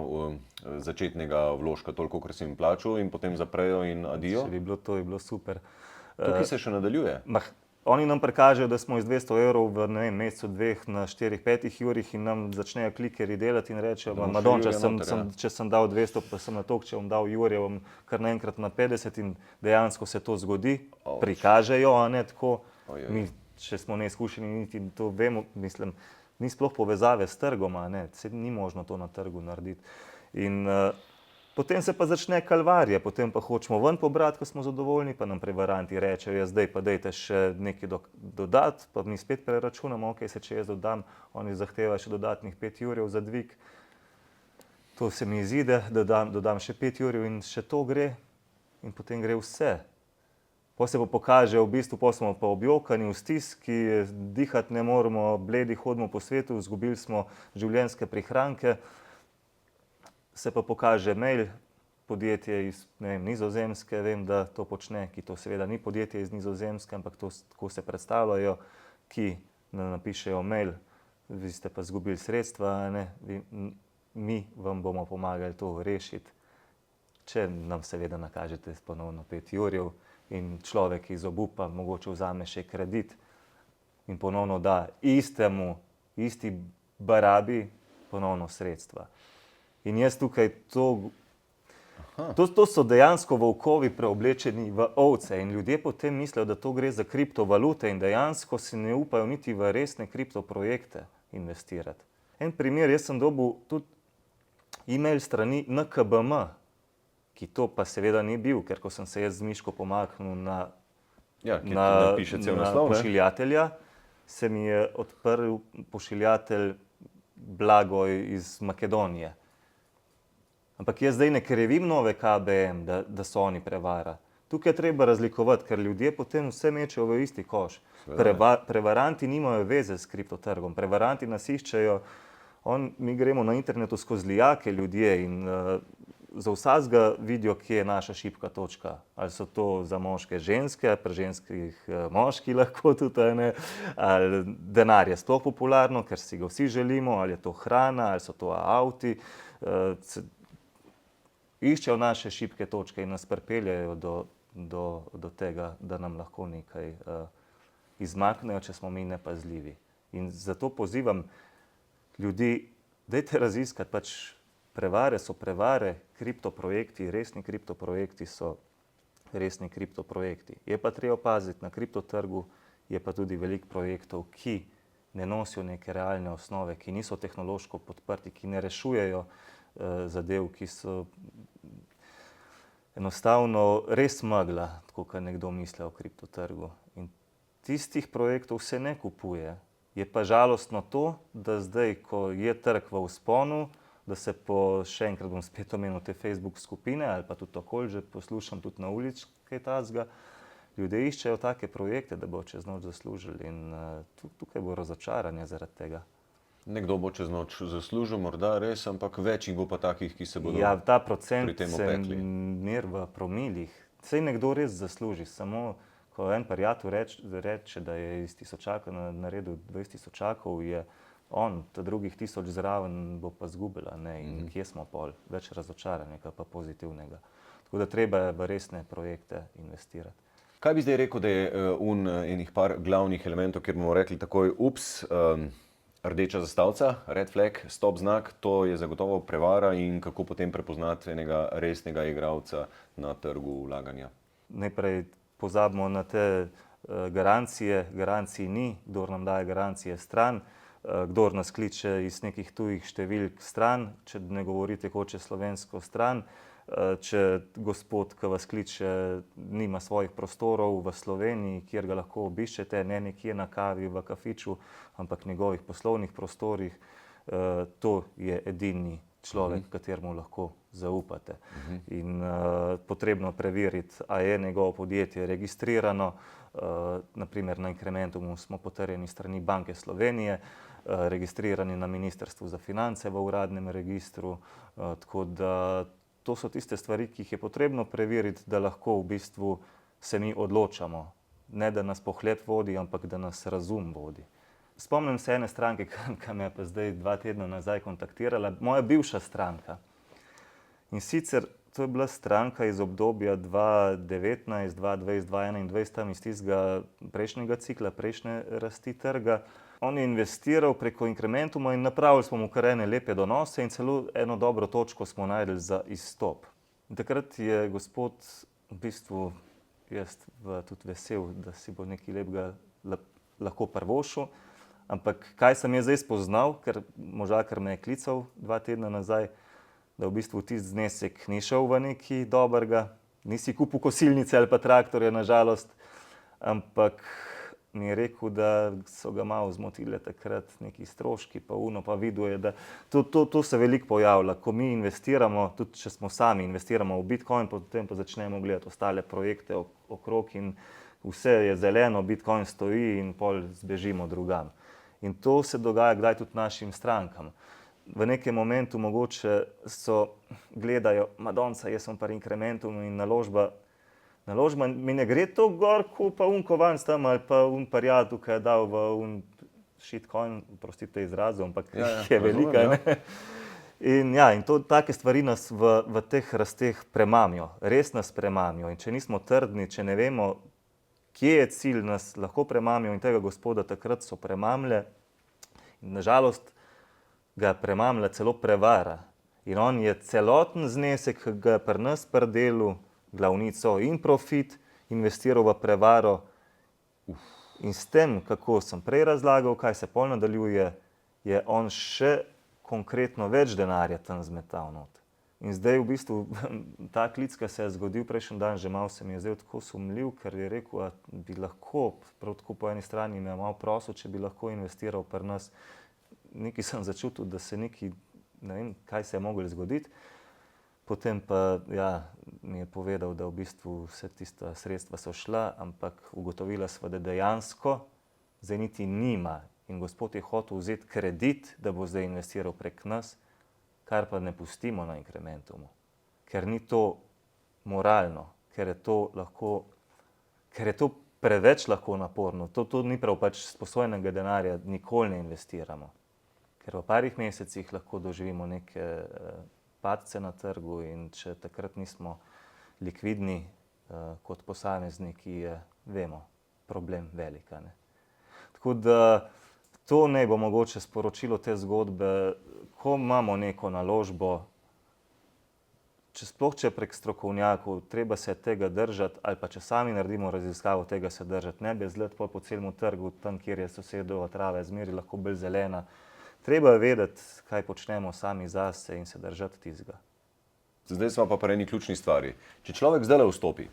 začetnega vložka, toliko, kar si jim plačal in potem zaprejo in adijo? Če bi bilo to, bi bilo super. Tukaj se še nadaljuje? Oni nam prikažejo, da smo iz 200 evrov v mesecu, dveh na 4-5 urah in nam začnejo klikerji delati in rečejo, Madonča, če sem dal 200, pa sem na to, če bom dal Jurje, bom kar naenkrat na 50 in dejansko se to zgodi. Prikažejo, a ne tako. Mi, če smo neizkušeni, niti to vemo, mislim, ni sploh povezave s trgom, a ne, ni možno to na trgu narediti. In potem se pa začne kalvarija, potem pa hočemo ven pobrati, ko smo zadovoljni, pa nam prevaranti rečejo, zdaj pa dajte še nekaj dodati, pa mi spet preračunamo, ok, če jaz dodam, oni zahtevajo še dodatnih 5 jurjev za dvig. To se mi izide, dodam še 5 jurjev in še to gre in potem gre vse. Pa se pa pokaže, v bistvu pa smo pa objokani, v stiski, dihati ne moremo, bledi hodimo po svetu, izgubili smo življenjske prihranke. Se pa pokaže mail, podjetje iz Nizozemske, vem, da to počne, ki to seveda ni podjetje iz Nizozemske, ampak to tako se predstavljajo, ki napišejo mail, vi ste pa izgubili sredstva, ne? Mi vam bomo pomagali to rešiti, če nam seveda nakažete ponovno 5 jurjev in človek iz obupa mogoče vzame še kredit in ponovno da isti barabi ponovno sredstva. In jaz tukaj to so dejansko volkovi preoblečeni v ovce in ljudje potem mislijo, da to gre za kriptovalute in dejansko si ne upajo niti v resne kriptoprojekte investirati. En primer, jaz sem dobil tudi e-mail strani NKBM, ki to pa seveda ni bil, ker ko sem se jaz z miško pomaknil na pošiljatelja, se mi je odprl pošiljatelj Blagoj iz Makedonije. Ampak jaz zdaj ne krivim nove KBM, da so oni prevara. Tukaj je treba razlikovati, ker ljudje potem vse mečejo v isti koš. Prevaranti nimajo veze s kriptotrgom, prevaranti nas iščejo, mi gremo na internetu skozi lijake ljudje in za vsakega vidijo, kje je naša šibka točka. Ali so to za moške ženske, pri ženskih moški lahko tudi, ne? Ali denar je sploh popularno, ker si ga vsi želimo, ali je to hrana, ali so to avti. Iščejo naše šibke točke in nas pripeljejo do tega, da nam lahko nekaj izmaknejo, če smo mi nepazljivi. In zato pozivam ljudi, dajte raziskati, pač prevare so prevare, kriptoprojekti, resni kriptoprojekti so resni kriptoprojekti. Je pa treba paziti, na kriptotrgu je pa tudi veliko projektov, ki ne nosijo neke realne osnove, ki niso tehnološko podprti, ki ne rešujejo zadev, ki so enostavno res megla, tako kot nekdo misli o kriptotrgu. In tistih projektov se ne kupuje. Je pa žalostno to, da zdaj, ko je trg v vzponu, da se še enkrat bom spet omenil te Facebook skupine ali pa tudi okoli, že poslušam tudi na ulici kaj takega, ljudje iščejo take projekte, da bo čez noč zaslužili in tukaj bo razočaranje zaradi tega. Nekdo bo čez noč zaslužil, morda res, ampak več jih bo pa takih, ki se bodo pri tem opekli. Ja, ta procent se mer v promilih. Saj nekdo res zasluži, samo ko en prijatelj reče, da je iz tisočaka naredil 20 tisočakov, je on, ta drugih 1000 zraven bo pa zgubila, ne, in kje smo pol, več razočaranja, pa pozitivnega. Tako da treba je v resne projekte investirati. Kaj bi zdaj rekel, da je enih par glavnih elementov, kjer bomo rekli takoj, rdeča zastavica, red flag, stop znak, to je zagotovo prevara in kako potem prepoznati enega resnega igralca na trgu vlaganja? Najprej pozabimo na te garancije. Garancij ni, kdor nam daje garancije stran, kdor nas kliče iz nekih tujih številk stran, če ne govorite hoče slovensko stran, če gospod, ki vas kliče, nima svojih prostorov v Sloveniji, kjer ga lahko obiščete, ne nekje na kavi v kafiču, ampak njegovih poslovnih prostorih, to je edini človek, kateremu lahko zaupate. In potrebno preveriti, a je njegovo podjetje registrirano, naprimer na Incrementumu smo potrjeni strani Banke Slovenije, registrirani na Ministrstvu za finance v uradnem registru, tako da to so tiste stvari, ki jih je potrebno preveriti, da lahko v bistvu se mi odločamo. Ne, da nas pohlep vodi, ampak da nas razum vodi. Spomnim se ene stranke, ki me je pa zdaj 2 tedna nazaj kontaktirala, moja bivša stranka. In sicer to je bila stranka iz obdobja 2019, 2020, 2021, tam iz tistega prejšnjega cikla, prejšnje rasti trga. On je investiral preko Incrementuma in napravili smo mu kar ene lepe donose in celo eno dobro točko smo našli za izstop. In takrat je gospod, v bistvu jaz tudi vesel, da si bo nekaj lepega lahko privoščil, ampak kaj sem jaz zdaj spoznal, ker možakar me je klical 2 tedna nazaj, da v bistvu tisti znesek ni šel v nekaj dobrega, nisi kupil kosilnice ali pa traktorja na žalost, ampak mi je rekel, da so ga malo zmotile takrat neki stroški, pa videl je, da to se veliko pojavlja. Ko mi investiramo, tudi če smo sami investiramo v Bitcoin, potem pa začnemo gledati ostale projekte okrog in vse je zeleno, Bitcoin stoji in pol zbežimo drugam. In to se dogaja kdaj tudi našim strankam. V nekem momentu mogoče gledajo, madonca, jaz sem pri Incrementumu in naložba mi ne gre to gor, ko pa kovanc tam ali pa parjadu, ki je dal v shitcoin, prostite izrazu, ampak je velika. In take stvari nas v teh rasteh premamijo, res nas premamijo. In če nismo trdni, če ne vemo, kje je cilj, nas lahko premamijo in tega gospoda takrat so premamile. In nažalost ga premamila celo prevara. In on je celoten znesek, ki ga pri nas pri delu, glavnico in profit, investiral v prevaro. In s tem, kako sem prej razlagal, kaj se pol nadaljuje, je on še konkretno več denarja tam zmetal not. In zdaj v bistvu ta klic, ki se je zgodil prejšnji dan, že malo se mi je zdaj tako sumljiv, ker je rekel, da bi lahko, prav tako po eni strani me je malo prosil, če bi lahko investiral pri nas. Nekaj sem začutil, da se nekaj, ne vem, kaj se je moglo zgoditi. Potem pa mi je povedal, da v bistvu vse tista sredstva so šla, ampak ugotovila sva, da dejansko zdaj niti nima. In gospod je hotel vzeti kredit, da bo zdaj investiral prek nas, kar pa ne pustimo na Incrementumu. Ker ni to moralno, ker je to preveč lahko naporno. To ni prav, pač sposojenega denarja nikoli ne investiramo. Ker v parih mesecih lahko doživimo neke padce na trgu in če takrat nismo likvidni kot posamezniki, je, vemo, problem velika. Tako da to naj bo mogoče sporočilo te zgodbe, ko imamo neko naložbo, sploh če prek strokovnjakov, treba se tega držati, ali pa če sami naredimo raziskavo, tega se držati. Ne bezlet po celem trgu, tam, kjer je sosedova trava zmeri lahko bolj zelena. Treba je vedeti, kaj počnemo sami zase in se držati tistega. Zdaj smo pa pri eni ključni stvari. Če človek zdaj vstopi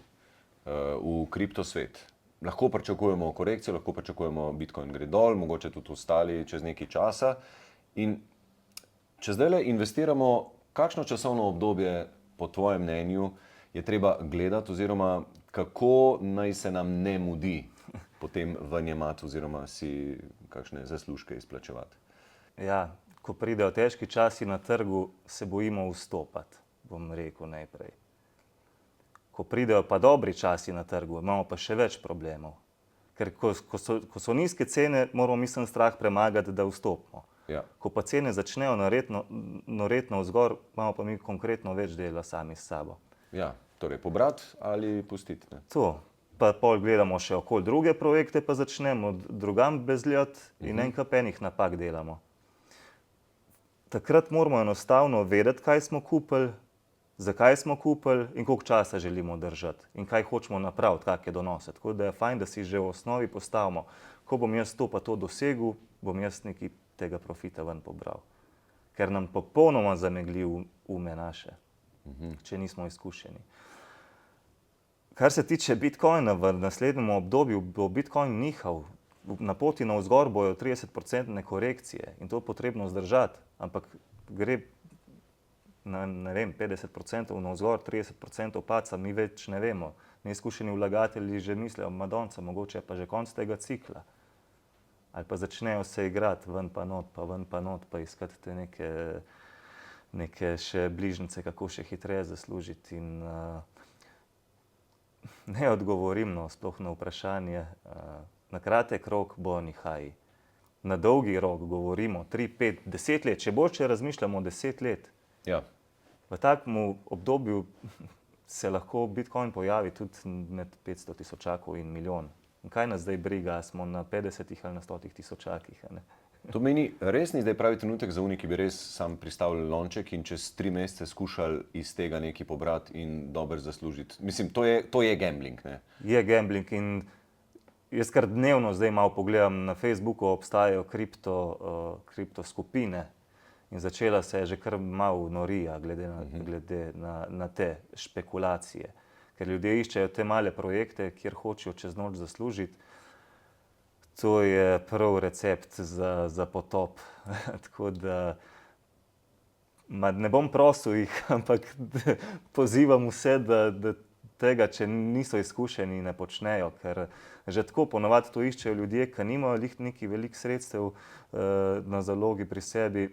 v kriptosvet, lahko pričakujemo korekcijo, lahko pričakujemo Bitcoin gre dol, mogoče tudi ostali čez nekaj časa. In če zdaj investiramo, kakšno časovno obdobje po tvojem mnenju je treba gledati oziroma kako naj se nam ne mudi potem v njemati oziroma si kakšne zaslužke izplačevati? Ja, ko pridejo težki časi na trgu, se bojimo vstopati, bom rekel najprej. Ko pridejo pa dobri časi na trgu, imamo pa še več problemov. Ker ko so nizke cene, moramo mislim strah premagati, da vstopimo. Ja. Ko pa cene začnejo naredno vzgor, imamo pa mi konkretno več dela sami s sabo. Ja, torej pobrati ali pustiti? Ne? To. pa pol gledamo še okoli druge projekte, pa začnemo drugam bezljati in enih napak delamo. Takrat moramo enostavno vedeti, kaj smo kupili, zakaj smo kupili in koliko časa želimo držati in kaj hočemo napraviti, kakšne donose. Tako da je fajn, da si že v osnovi postavimo, ko bom jaz to pa to dosegel, bom jaz nekaj tega profita ven pobral. Ker nam popolnoma zamegli ume naše, če nismo izkušeni. Kar se tiče Bitcoina, v naslednjem obdobju bo Bitcoin nihal. Na poti navzgor bojo 30% korekcije in to je potrebno zdržati, ampak gre na, ne vem, 50% navzgor, 30% paca, mi več ne vemo. Neizkušeni vlagatelji že mislijo, madonca, mogoče je pa že konc tega cikla. Ali pa začnejo se igrati ven pa not, pa iskati te neke še bližnjice, kako še hitreje zaslužiti. In ne odgovorim sploh na vprašanje. Na kratek rok bo nihaj. Na dolgi rok govorimo 3, 5, 10 let, če boljše razmišljamo 10 let. Ja. V takem obdobju se lahko Bitcoin pojavi tudi med 500 tisočakov in milijon. In kaj nas zdaj briga, smo na 50 ali na 100 tisočakih? To meni res ni zdaj pravi trenutek za oni, ki bi res sam pristavljali lonček in čez 3 mesece skušali iz tega nekaj pobrati in dobro zaslužiti. Mislim, to je gambling, ne? Je gambling in jaz kar dnevno zdaj malo pogledam na Facebooku, obstajajo kripto skupine in začela se je že kar malo norija glede na te špekulacije. Ker ljudje iščejo te male projekte, kjer hočejo čez noč zaslužiti. To je prav recept za potop. Tako da ne bom prosil jih, ampak pozivam vse, da tega, če niso izkušeni, ne počnejo. Ker že tako ponavadi to iščejo ljudje, ki nimajo nekih velikih sredstev na zalogi pri sebi,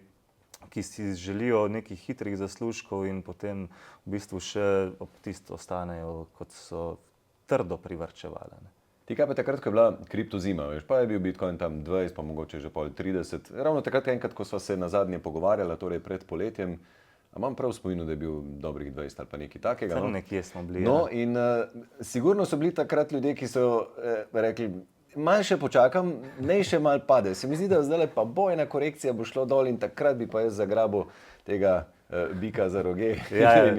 ki si želijo nekih hitrih zaslužkov in potem v bistvu še ob tisto ostanejo, kot so trdo privarčevali. Ti kaj pa takrat, ko je bila kriptozima, veš, pa je bil Bitcoin tam 20, pa mogoče že pol 30. Ravno takrat enkrat, ko sva se nazadnje pogovarjala, torej pred poletjem, imam prav v spominu, da je bil dobrih 20 ali pa nekaj takega. Tam nekje smo bili. No, in sigurno so bili takrat ljudje, ki so rekli, malo še počakam, naj še malo pade. Se mi zdi, da zdaj pa bojna korekcija bo šlo dol in takrat bi pa jaz zagrabil tega bika za roge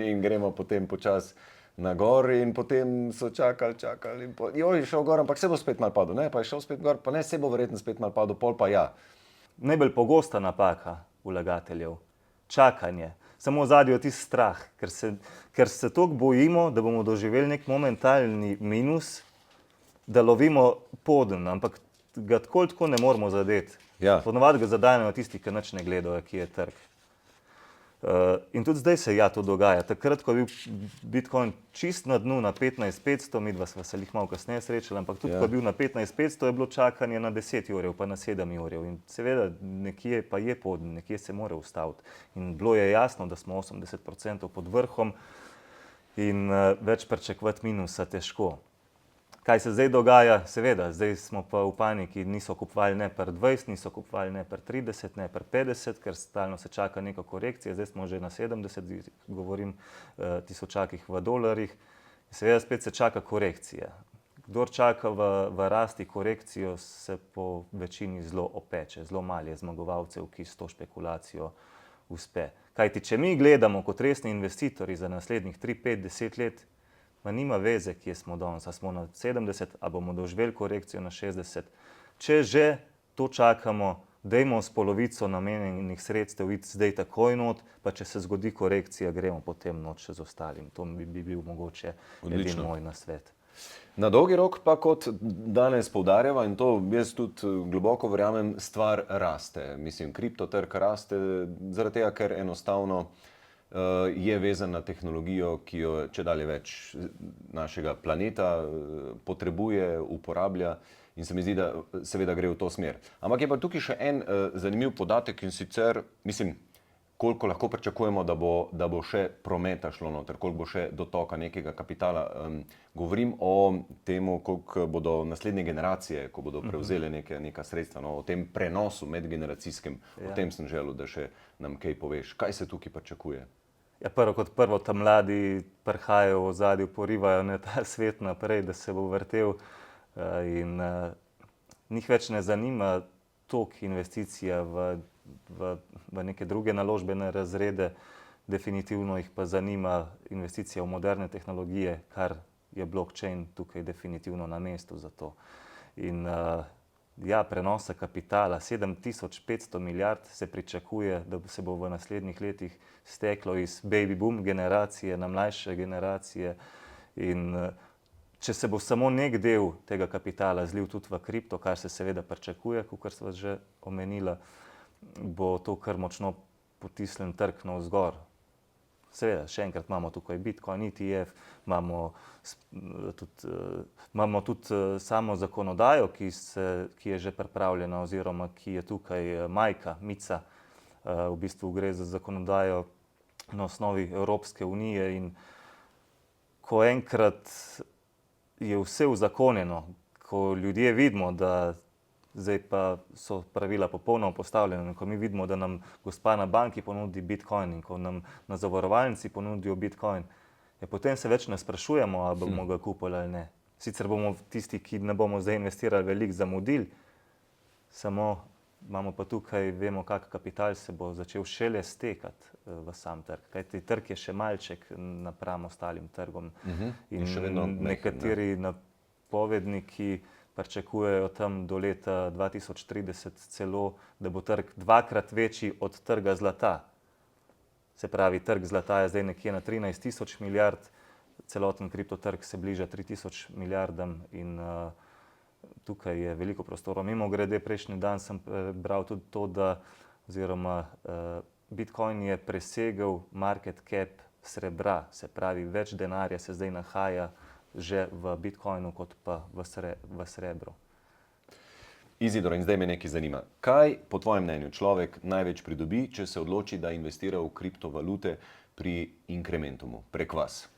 in gremo potem počasi na gor in potem so čakali in je šel gor, ampak se bo spet malo padel, ne, pa je šel spet gor, pa ne, se bo verjetno spet malo padel, pol pa ja. Najbolj pogosta napaka vlagateljev, čakanje. Samo zadnji je tisti strah, ker se toliko bojimo, da bomo doživeli nek momentalni minus, da lovimo poden, ampak ga tako ne moremo zadeti. Ja. Ponavadi ga zadanejo tisti, ki nič ne gledajo, ki je trg. In tudi zdaj se to dogaja. Takrat, ko je bil Bitcoin čist na dnu na 15.500, midva sva se malo kasneje srečala, ampak tudi ko je bil na 15.500, je bilo čakanje na 10 urjev, pa na 7 urjev. In seveda nekje pa je poden, nekje se mora ustaviti. In bilo je jasno, da smo 80% pod vrhom in več pričakovati minusa težko. Kaj se zdaj dogaja? Seveda, zdaj smo pa v paniki, niso kupovali ne per 20, niso kupovali ne per 30, ne per 50, ker stalno se čaka neka korekcija, zdaj smo že na 70, govorim tisočakih v dolarjih. Seveda spet se čaka korekcija. Kdor čaka v rasti korekcijo, se po večini zelo opeče, zelo malo je zmagovalcev, ki s to špekulacijo uspe. Kajti, če mi gledamo kot resni investitorji za naslednjih 3, 5, 10 let, ma nima veze, kje smo danes, a smo na 70, a bomo doživeli korekcijo na 60. Če že to čakamo, dajmo s polovico namenjenih sredstev iti zdaj takoj not, pa če se zgodi korekcija, gremo potem not še z ostalim. To bi bil mogoče edini moj nasvet. Na dolgi rok pa, kot danes poudarjava, in to jaz tudi globoko verjamem, stvar raste. Mislim, kriptotrg raste zaradi tega, ker enostavno je vezan na tehnologijo, ki jo čedalje več našega planeta potrebuje, uporablja in se mi zdi, da seveda gre v to smer. Ampak je pa tukaj še en zanimiv podatek in sicer, mislim, koliko lahko pričakujemo, da bo še prometa šlo noter, koliko bo še dotoka nekega kapitala. Govorim o temu, koliko bodo naslednje generacije, ko bodo prevzele neka sredstva, o tem prenosu medgeneracijskem, o tem sem želel, da še nam kaj poveš. Kaj se tukaj pričakuje? Ja, prvo kot prvo, ta mladi prihajajo v ozadju, porivajo ta svet naprej, da se bo vrtel in njih več ne zanima toliko investicija v neke druge naložbene razrede, definitivno jih pa zanima investicija v moderne tehnologije, kar je blockchain tukaj definitivno na mestu za to. In ja, prenosa kapitala, 7500 milijard se pričakuje, da se bo v naslednjih letih steklo iz baby boom generacije na mlajše generacije in če se bo samo nek del tega kapitala zlil tudi v kripto, kar se seveda pričakuje, kakor sva že omenila, bo to kar močno potisnjen trg navzgor. Seveda, še enkrat imamo tukaj Bitcoin, ETF, imamo tudi samo zakonodajo, ki je že pripravljena oziroma ki je tukaj majka, mica. V bistvu gre za zakonodajo na osnovi Evropske unije in ko enkrat je vse uzakonjeno, ko ljudje vidimo, da zdaj pa so pravila popolnoma postavljena, ko mi vidimo, da nam gospa na banki ponudi Bitcoin in ko nam na zavarovalnici ponudijo Bitcoin, potem se več ne sprašujemo, ali bomo ga kupili ali ne. Sicer bomo tisti, ki ne bomo zdaj investirali veliko, zamudili, samo imamo pa tukaj, vemo, kak kapital se bo začel šele stekati v sam trg. Kajti trg je še malček napram ostalim trgom. In še vedno nekateri napovedniki pričakujejo tam do leta 2030 celo, da bo trg dvakrat večji od trga zlata. Se pravi, trg zlata je zdaj nekje na 13 000 milijard, celoten kriptotrg se bliža 3000 milijardam in tukaj je veliko prostora. Mimogrede, prejšnji dan sem prebral tudi to, da oziroma Bitcoin je presegel market cap srebra, se pravi, več denarja se zdaj nahaja že v Bitcoinu kot pa v srebru. Izidor, in zdaj me nekaj zanima. Kaj po tvojem mnenju človek največ pridobi, če se odloči, da investira v kriptovalute pri Incrementumu, prek vas?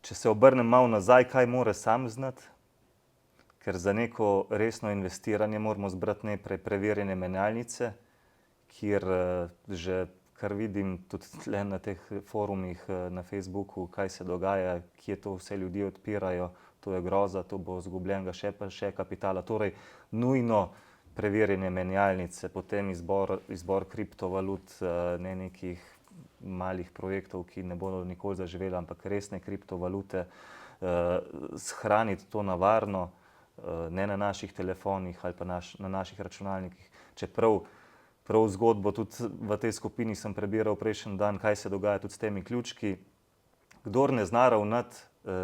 Če se obrnem malo nazaj, kaj mora sam znati? Ker za neko resno investiranje moramo zbrati najprej preverjene menjalnice, kjer že kar vidim tudi tle na teh forumih na Facebooku, kaj se dogaja, kje to vse ljudi odpirajo, to je groza, to bo izgubljenega še kapitala. Torej, nujno preverjene menjalnice, potem izbor kriptovalut, ne nekih malih projektov, ki ne bodo nikoli zaživeli, ampak resne kriptovalute, shraniti to na varno, ne na naših telefonih ali pa na naših računalnikih. Čeprav prav zgodbo tudi v tej skupini sem prebiral prejšnji dan, kaj se dogaja tudi s temi ključki. Kdor ne zna ravnati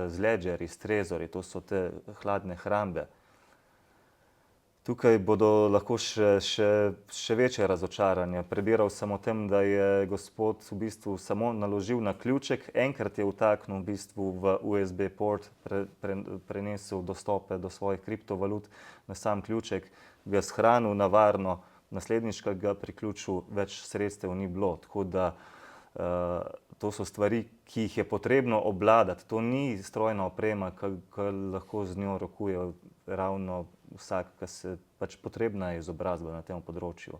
z ledgerji, s trezorji, to so te hladne hrambe, tukaj bodo lahko še večje razočaranja. Prebiral sem o tem, da je gospod v bistvu samo naložil na ključek, enkrat je vtaknil v bistvu v USB port, prenesel dostope do svojih kriptovalut na sam ključek, ga shranil na varno, naslednjič, ko ga priključil, več sredstev ni bilo. Tako da to so stvari, ki jih je potrebno obvladati. To ni strojna oprema, ki lahko z njo rokuje ravno vsak, ki se pač potrebna je izobrazba na tem področju.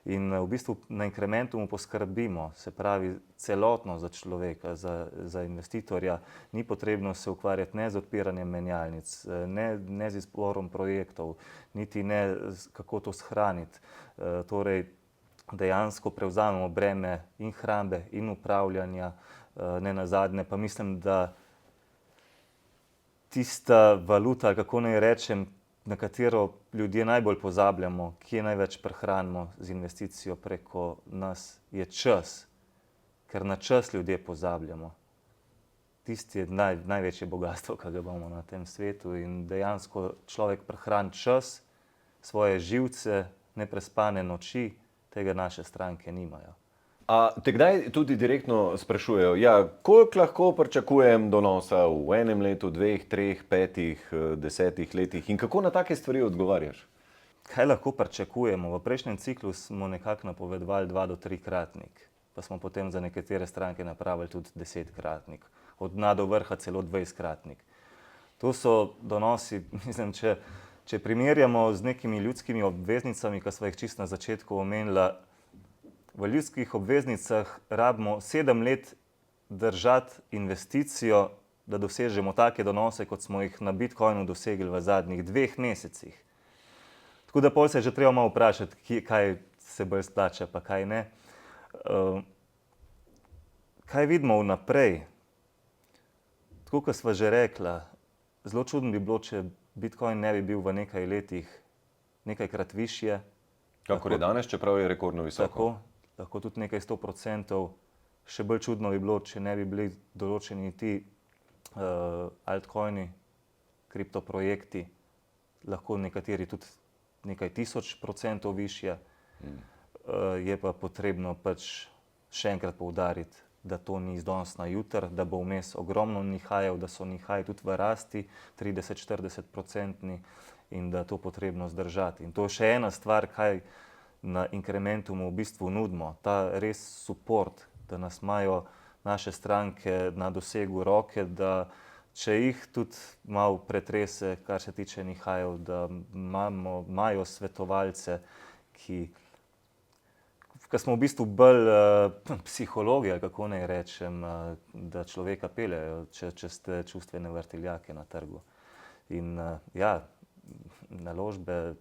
In v bistvu na Incrementumu poskrbimo, se pravi celotno za človeka, za investitorja. Ni potrebno se ukvarjati ne z odpiranjem menjalnic, ne z izborom projektov, niti ne kako to shraniti. Torej, dejansko prevzamemo breme in hrambe in upravljanja, ne nazadnje pa mislim, da tista valuta, kako naj rečem, na katero ljudje najbolj pozabljamo, kje največ prihranimo z investicijo preko nas, je čas. Ker na čas ljudje pozabljamo. Tisti je največje bogastvo, ki ga bomo na tem svetu in dejansko človek prihrani čas, svoje živce, neprespane noči, tega naše stranke nimajo. A te kdaj tudi direktno sprašujejo, ja, koliko lahko pričakujem donosa v enem letu, 2, 3, 5, 10 letih in kako na take stvari odgovarjaš? Kaj lahko pričakujemo? V prejšnjem ciklu smo nekako napovedovali 2 do 3-kratnik, pa smo potem za nekatere stranke napravili tudi 10-kratnik, od dna do vrha celo 20-kratnik. To so donosi, mislim, če primerjamo z nekimi ljudskimi obveznicami, ki smo jih čisto na začetku omenila. V ljudskih obveznicah rabimo 7 let držati investicijo, da dosežemo take donose, kot smo jih na Bitcoinu dosegli v zadnjih 2 mesecih. Tako da pol se je že treba malo vprašati, kaj se bolj splača, pa kaj ne. Kaj vidimo vnaprej? Tako kot sva že rekla, zelo čudno bi bilo, če Bitcoin ne bi bil v nekaj letih nekajkrat višje. Kakor je danes, čeprav je rekordno visoko. Tako, lahko tudi nekaj 100%. Še bolj čudno bi bilo, če ne bi bili določeni ti altcoini, kriptoprojekti, lahko nekateri tudi nekaj 1000% višje. Je pa potrebno pač še enkrat poudariti, da to ni z danes na jutri, da bo vmes ogromno nihajev, da so nihaji tudi v rasti 30-40% in da je to potrebno zdržati. In to je še ena stvar, kaj na Incrementumu v bistvu nudimo, ta res support, da nas imajo naše stranke na dosegu roke, da če jih tudi malo pretrese, kar se tiče nihajev, da imajo svetovalce, ki smo v bistvu bolj psihologi, ali kako naj rečem, da človeka peljejo, če ste čustvene vrtiljake na trgu. In ja, naložbe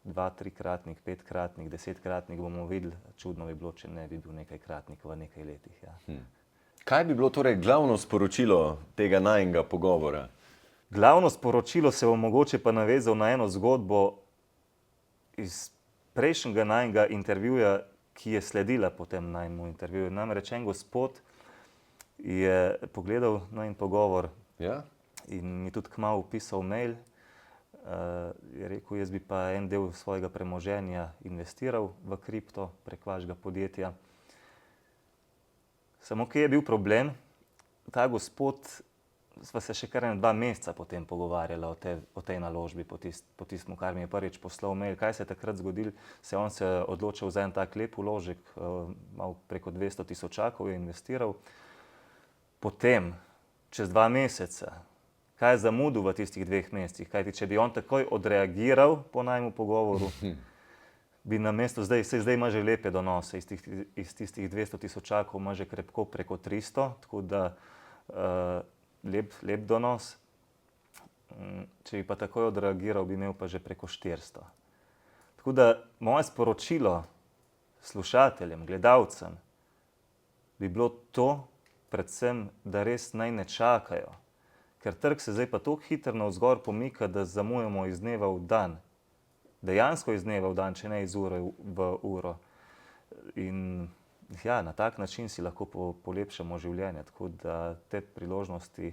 2-3-kratnik, 5-kratnik, 10-kratnik bomo videli, čudno bi bilo, če ne bi bil nekajkratnik v nekaj letih. Ja. Kaj bi bilo torej glavno sporočilo tega najinega pogovora? Glavno sporočilo se bo mogoče pa navezal na eno zgodbo iz prejšnjega najinega intervjuja, ki je sledila po tem najinemu intervjuju. Namreč en gospod je pogledal najin pogovor in mi tudi kmalu pisal mail. Je rekel, jaz bi pa en del svojega premoženja investiral v kripto prek vašega podjetja. Samo kje je bil problem? Ta gospod, sva se še kar 2 meseca potem pogovarjala o tej naložbi, po tistem, kar mi je prvič poslal mail. Kaj se je takrat zgodilo? On se je odločil za en tak lep vložek, malo preko 200 000 je investiral. Potem, čez 2 meseca, kaj je zamudil v tistih 2 mesecih? Kajti, če bi on takoj odreagiral po najmu pogovoru, bi namesto zdaj ima že lepe donose, iz tistih 200 000 ima že krepko preko 300, tako da lep donos. Če bi pa takoj odreagiral, bi imel pa že preko 400. Tako da moje sporočilo slušateljem, gledalcem bi bilo to, predvsem, da res naj ne čakajo. Ker trg se zdaj pa tako hitro navzgor pomika, da zamujamo iz dneva v dan. Dejansko iz dneva v dan, če ne iz ure v uro. In ja, na tak način si lahko polepšamo življenje. Tako da te priložnosti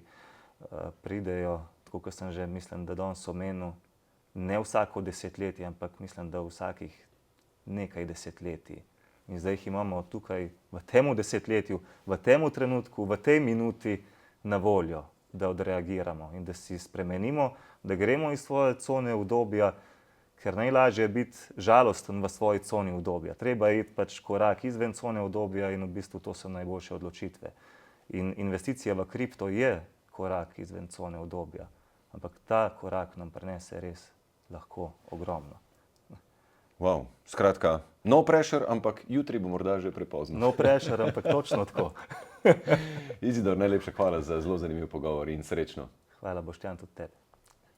pridejo, tako kot sem že, mislim, da danes omenil, ne vsako desetletje, ampak mislim, da vsakih nekaj desetletij. In zdaj jih imamo tukaj v tem desetletju, v tem trenutku, v tej minuti na voljo, da odreagiramo in da si spremenimo, da gremo iz svoje cone udobja, ker najlažje je biti žalosten v svoji coni udobja. Treba je iti pač korak izven cone udobja in v bistvu to so najboljše odločitve. In investicija v kripto je korak izven cone udobja, ampak ta korak nam prinese res lahko ogromno. Wow, skratka, no pressure, ampak jutri bo morda že prepozno. No pressure, ampak točno tako. Izidor, najlepša hvala za zelo zanimiv pogovor in srečno. Hvala, Boštjan, tudi tebi.